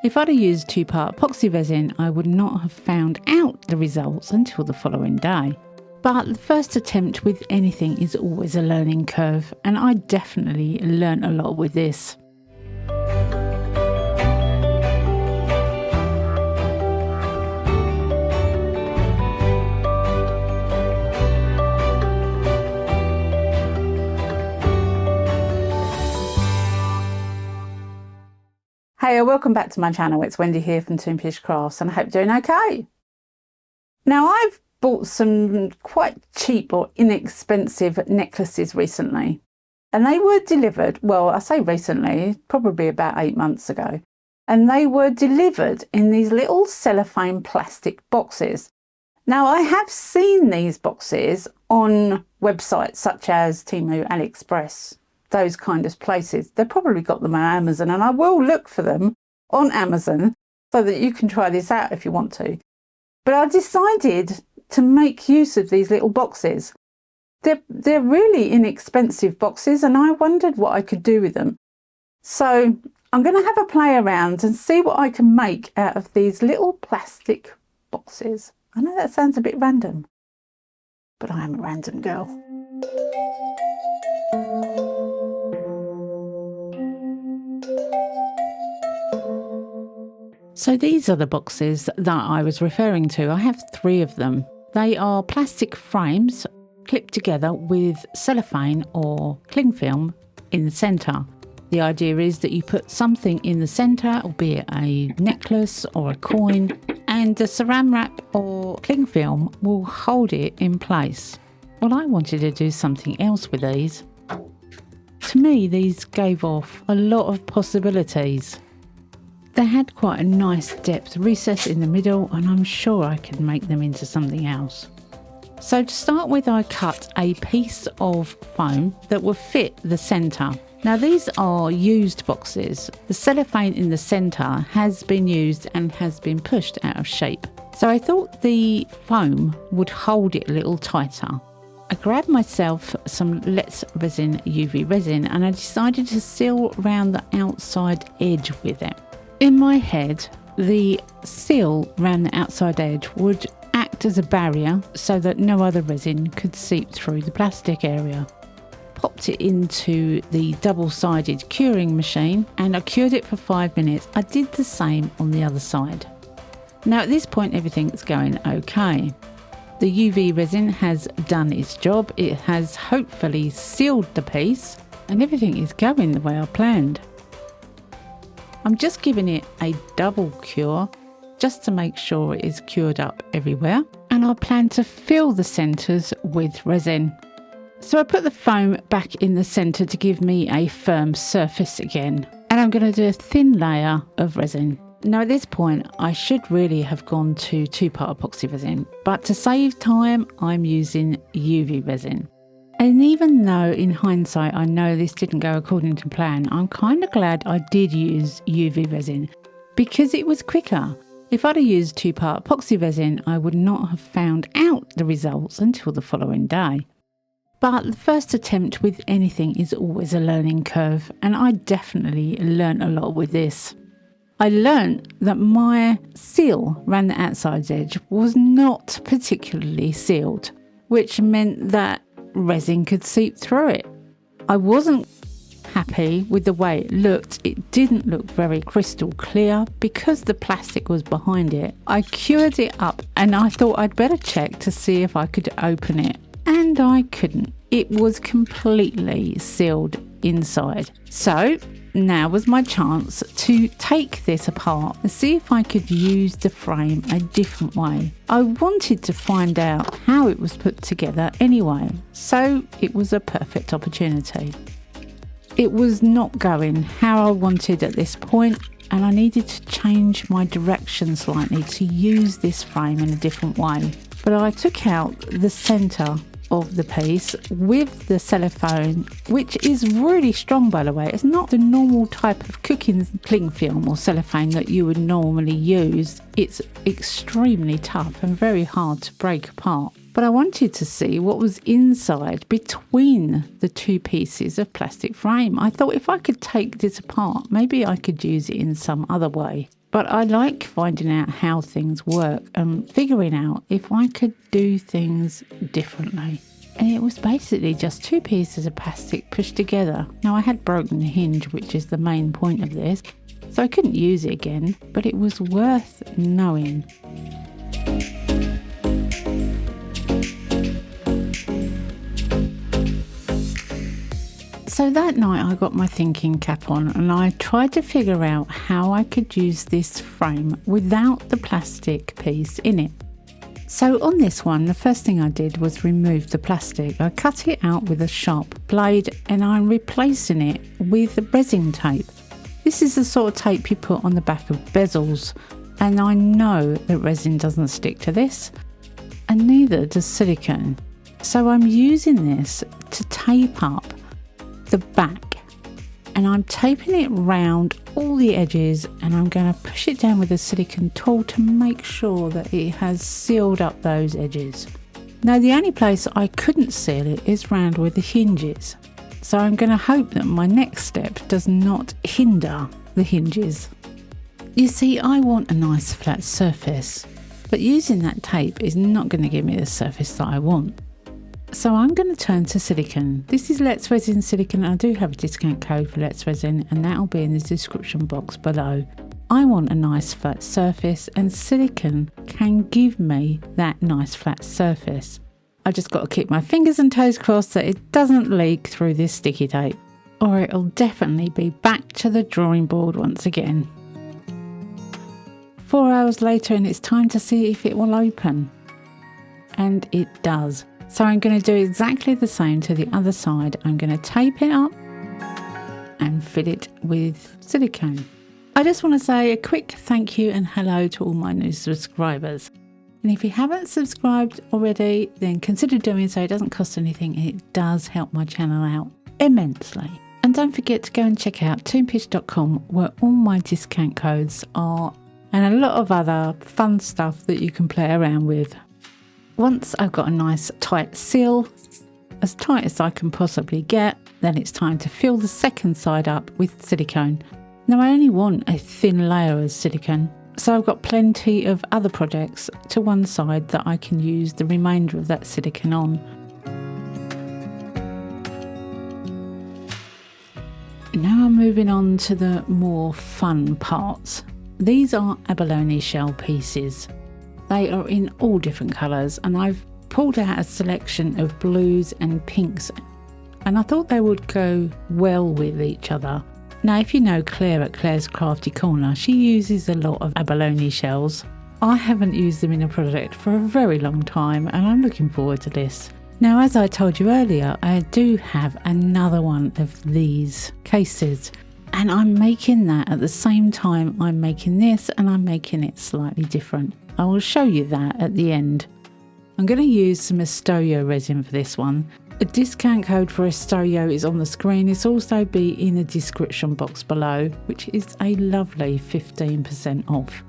If I'd have used 2-part epoxy resin, I would not have found out the results until the following day. But the first attempt with anything is always a learning curve, and I definitely learnt a lot with this. Hey, welcome back to my channel. It's Wendy here from Toonpish Crafts, and I hope you're doing okay. Now, I've bought some quite cheap or inexpensive necklaces recently, and they were delivered, well, I say recently, probably about 8 months ago, and they were delivered in these little cellophane plastic boxes. Now, I have seen these boxes on websites such as Temu, AliExpress, those kind of places. They've probably got them on Amazon, and I will look for them on Amazon so that you can try this out if you want to. But I decided to make use of these little boxes. They're really inexpensive boxes, and I wondered what I could do with them. So I'm going to have a play around and see what I can make out of these little plastic boxes. I know that sounds a bit random, but I am a random girl. So these are the boxes that I was referring to. I have 3 of them. They are plastic frames clipped together with cellophane or cling film in the centre. The idea is that you put something in the centre, albeit a necklace or a coin, and the saran wrap or cling film will hold it in place. Well, I wanted to do something else with these. To me, these gave off a lot of possibilities. They had quite a nice depth recess in the middle, and I'm sure I could make them into something else. So to start with, I cut a piece of foam that will fit the centre. Now, these are used boxes. The cellophane in the centre has been used and has been pushed out of shape. So I thought the foam would hold it a little tighter. I grabbed myself some Let's Resin UV resin, and I decided to seal around the outside edge with it. In my head, the seal around the outside edge would act as a barrier so that no other resin could seep through the plastic area. Popped it into the double-sided curing machine, and I cured it for 5 minutes. I did the same on the other side. Now, at this point, everything's going okay. The UV resin has done its job. It has hopefully sealed the piece, and everything is going the way I planned. I'm just giving it a double cure just to make sure it is cured up everywhere, and I plan to fill the centres with resin. So I put the foam back in the centre to give me a firm surface again, and I'm going to do a thin layer of resin. Now, at this point, I should really have gone to 2-part epoxy resin, but to save time, I'm using UV resin. And even though in hindsight I know this didn't go according to plan, I'm kind of glad I did use UV resin because it was quicker. If I'd have used 2-part epoxy resin, I would not have found out the results until the following day. But the first attempt with anything is always a learning curve, and I definitely learnt a lot with this. I learnt that my seal around the outside edge was not particularly sealed, which meant that resin could seep through it. I wasn't happy with the way it looked. It didn't look very crystal clear because the plastic was behind it. I cured it up, and I thought I'd better check to see if I could open it, and I couldn't. It was completely sealed inside. So now was my chance to take this apart and see if I could use the frame a different way. I wanted to find out how it was put together anyway, so it was a perfect opportunity. It was not going how I wanted at this point, and I needed to change my direction slightly to use this frame in a different way. But I took out the centre of the piece with the cellophane, which is really strong, by the way. It's not the normal type of cooking cling film or cellophane that you would normally use. It's extremely tough and very hard to break apart. But I wanted to see what was inside between the 2 pieces of plastic frame. I thought if I could take this apart, maybe I could use it in some other way. But I like finding out how things work and figuring out if I could do things differently. And it was basically just 2 pieces of plastic pushed together. Now I had broken the hinge, which is the main point of this, so I couldn't use it again, but it was worth knowing. So that night I got my thinking cap on and I tried to figure out how I could use this frame without the plastic piece in it. So on this one, the first thing I did was remove the plastic. I cut it out with a sharp blade and I'm replacing it with resin tape. This is the sort of tape you put on the back of bezels, and I know that resin doesn't stick to this, and neither does silicone. So I'm using this to tape up the back, and I'm taping it round all the edges, and I'm going to push it down with a silicone tool to make sure that it has sealed up those edges. Now the only place I couldn't seal it is round with the hinges, so I'm going to hope that my next step does not hinder the hinges. You see, I want a nice flat surface, but using that tape is not going to give me the surface that I want. So I'm going to turn to silicone. This is Let's Resin silicone. I do have a discount code for Let's Resin, and that will be in the description box below. I want a nice flat surface, and silicone can give me that nice flat surface. I just got to keep my fingers and toes crossed that it doesn't leak through this sticky tape, or it'll definitely be back to the drawing board once again. 4 hours later, and it's time to see if it will open. And it does. So I'm going to do exactly the same to the other side. I'm going to tape it up and fill it with silicone. I just want to say a quick thank you and hello to all my new subscribers. And if you haven't subscribed already, then consider doing so. It doesn't cost anything and it does help my channel out immensely. And don't forget to go and check out toonpish.com, where all my discount codes are, and a lot of other fun stuff that you can play around with. Once I've got a nice tight seal, as tight as I can possibly get, then it's time to fill the second side up with silicone. Now I only want a thin layer of silicone, so I've got plenty of other projects to one side that I can use the remainder of that silicone on. Now I'm moving on to the more fun parts. These are abalone shell pieces. They are in all different colours, and I've pulled out a selection of blues and pinks, and I thought they would go well with each other. Now if you know Claire at Claire's Crafty Corner, she uses a lot of abalone shells. I haven't used them in a project for a very long time, and I'm looking forward to this. Now as I told you earlier, I do have another one of these cases, and I'm making that at the same time I'm making this, and I'm making it slightly different. I will show you that at the end. I'm going to use some Estoyo resin for this one. A discount code for Estoyo is on the screen. It's also be in the description box below, which is a lovely 15% off.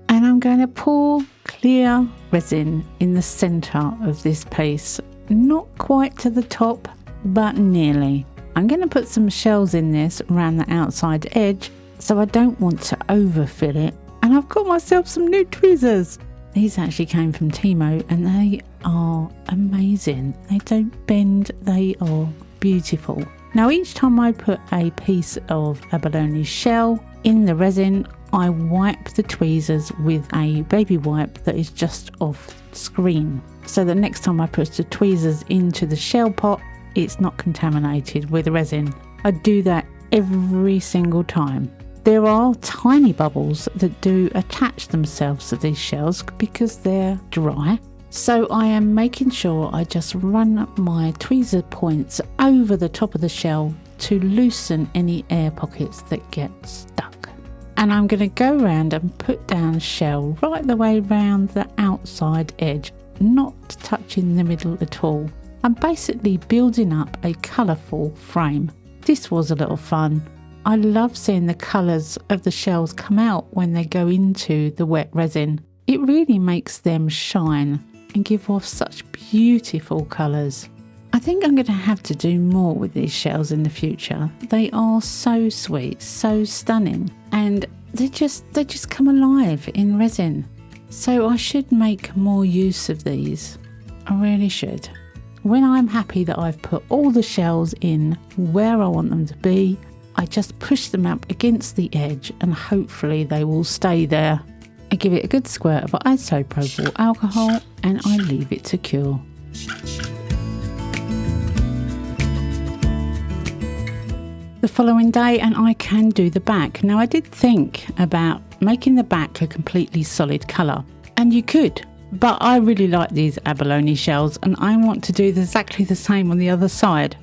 And I'm going to pour clear resin in the centre of this piece. Not quite to the top, but nearly. I'm going to put some shells in this around the outside edge, so I don't want to overfill it. And I've got myself some new tweezers. These actually came from Timo and they are amazing. They don't bend, they are beautiful. Now each time I put a piece of abalone shell in the resin, I wipe the tweezers with a baby wipe that is just off screen. So the next time I put the tweezers into the shell pot, it's not contaminated with resin. I do that every single time. There are tiny bubbles that do attach themselves to these shells because they're dry. So I am making sure I just run my tweezer points over the top of the shell to loosen any air pockets that get stuck. And I'm going to go around and put down shell right the way around the outside edge, not touching the middle at all. I'm basically building up a colourful frame. This was a little fun. I love seeing the colours of the shells come out when they go into the wet resin. It really makes them shine and give off such beautiful colours. I think I'm going to have to do more with these shells in the future. They are so sweet, so stunning, and they just come alive in resin. So I should make more use of these. I really should. When I'm happy that I've put all the shells in where I want them to be, I just push them up against the edge and hopefully they will stay there. I give it a good squirt of isopropyl alcohol and I leave it to cure. The following day and I can do the back. Now I did think about making the back a completely solid colour, and you could, but I really like these abalone shells and I want to do exactly the same on the other side.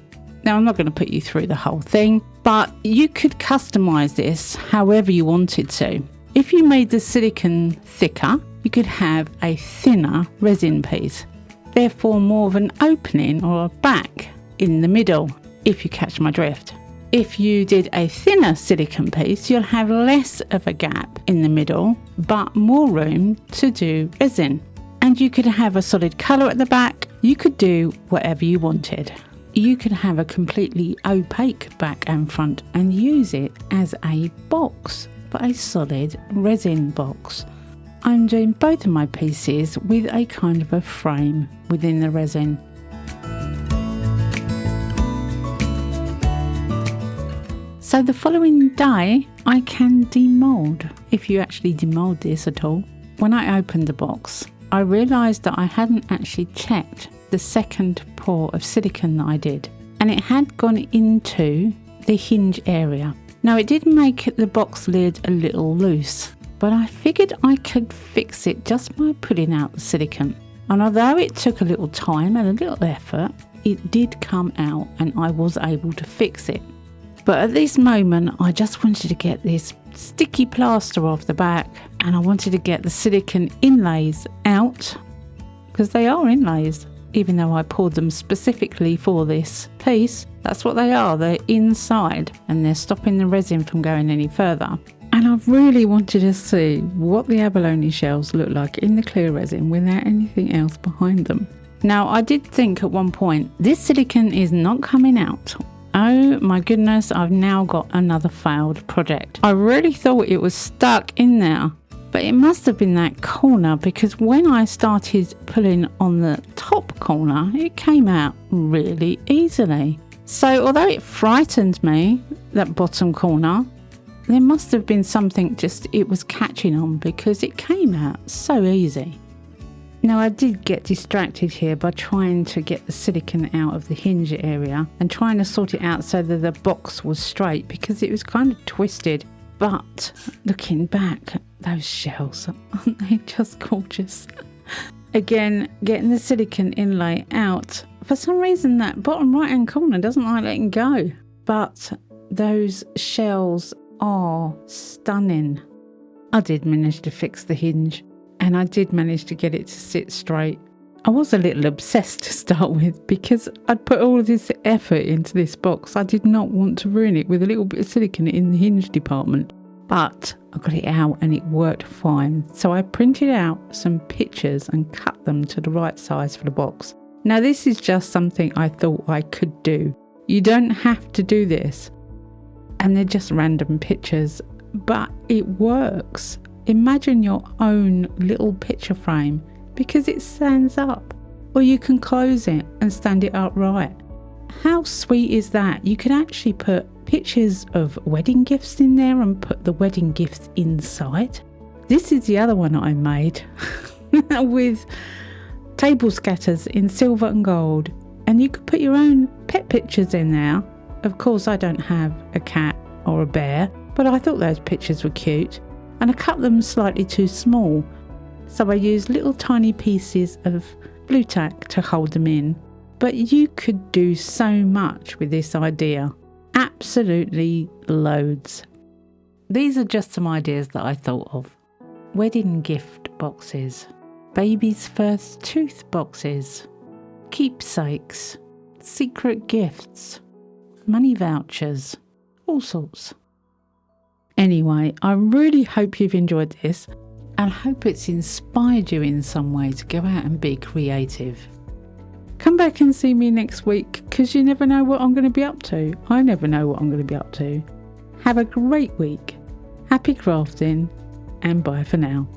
Now I'm not going to put you through the whole thing, but you could customise this however you wanted to. If you made the silicone thicker, you could have a thinner resin piece, therefore more of an opening or a back in the middle, if you catch my drift. If you did a thinner silicone piece, you'll have less of a gap in the middle, but more room to do resin. And you could have a solid colour at the back. You could do whatever you wanted. You could have a completely opaque back and front and use it as a box, but a solid resin box. I'm doing both of my pieces with a kind of a frame within the resin. So the following day, I can demould, if you actually demould this at all. When I opened the box, I realised that I hadn't actually checked the second pour of silicone that I did, and it had gone into the hinge area. Now it did make the box lid a little loose, but I figured I could fix it just by pulling out the silicone. And although it took a little time and a little effort, it did come out and I was able to fix it. But at this moment, I just wanted to get this sticky plaster off the back and I wanted to get the silicone inlays out, because they are inlays, even though I poured them specifically for this piece. That's what they are, they're inside and they're stopping the resin from going any further. And I really wanted to see what the abalone shells look like in the clear resin without anything else behind them. Now I did think at one point, this silicone is not coming out. Oh my goodness, I've now got another failed project. I really thought it was stuck in there, but it must have been that corner, because when I started pulling on the top corner, it came out really easily. So although it frightened me, that bottom corner, there must have been something just it was catching on, because it came out so easy. Now I did get distracted here by trying to get the silicone out of the hinge area and trying to sort it out so that the box was straight, because it was kind of twisted. But looking back, those shells, aren't they just gorgeous? Again, getting the silicone inlay out. For some reason that bottom right hand corner doesn't like letting go. But those shells are stunning. I did manage to fix the hinge. And I did manage to get it to sit straight. I was a little obsessed to start with, because I'd put all of this effort into this box. I did not want to ruin it with a little bit of silicone in the hinge department. But I got it out and it worked fine. So I printed out some pictures and cut them to the right size for the box. Now this is just something I thought I could do. You don't have to do this. And they're just random pictures, but it works. Imagine your own little picture frame, because it stands up, or you can close it and stand it upright. How sweet is that? You can actually put pictures of wedding gifts in there and put the wedding gifts inside. This is the other one I made with table scatters in silver and gold, and you could put your own pet pictures in there. Of course I don't have a cat or a bear, but I thought those pictures were cute. And I cut them slightly too small, so I used little tiny pieces of blue tack to hold them in. But you could do so much with this idea. Absolutely loads. These are just some ideas that I thought of. Wedding gift boxes, baby's first tooth boxes, keepsakes, secret gifts, money vouchers, all sorts. Anyway, I really hope you've enjoyed this and hope it's inspired you in some way to go out and be creative. Come back and see me next week, because you never know what I'm going to be up to. I never know what I'm going to be up to. Have a great week Happy crafting and bye for now.